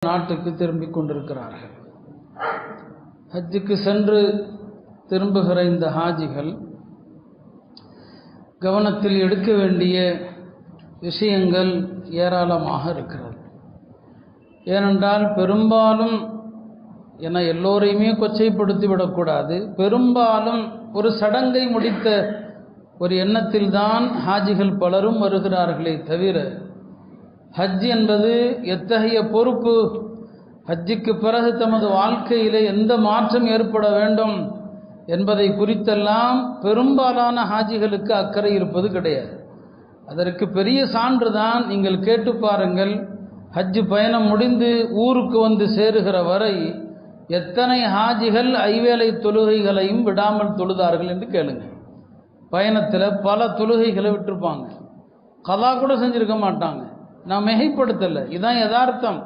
நாட்டுக்கு திரும்பிக் கொண்டிருக்கிறார்கள். ஹஜ்ஜுக்கு சென்று திரும்புகிற இந்த ஹாஜிகள் கவனத்தில் எடுக்க வேண்டிய விஷயங்கள் ஏராளமாக இருக்கிறது. ஏனென்றால் பெரும்பாலும் எல்லோரையுமே கொச்சைப்படுத்தி விடக்கூடாது, பெரும்பாலும் ஒரு சடங்கை முடித்த ஒரு எண்ணத்தில் தான் ஹாஜிகள் பலரும் வருகிறார்களே தவிர, ஹஜ் என்பது எத்தகைய பொறுப்பு, ஹஜ்ஜுக்கு பிறகு தமது வாழ்க்கையிலே எந்த மாற்றம் ஏற்பட வேண்டும் என்பதை குறித்தெல்லாம் பெரும்பாலான ஹாஜிகளுக்கு அக்கறை இருப்பது கிடையாது. அதற்கு பெரிய சான்று தான் நீங்கள் கேட்டு பாருங்கள். ஹஜ் பயணம் முடிந்து ஊருக்கு வந்து சேருகிற வரை எத்தனை ஹாஜிகள் ஐவேளை தொழுகைகளையும் விடாமல் தொழுதார்கள் என்று கேளுங்க. பயணத்தில் பல தொழுகைகளை விட்டுருப்பாங்க, கலா கூட செஞ்சுருக்க மாட்டாங்க. நான் மிகைப்படுத்தலை, இதுதான் யதார்த்தம்.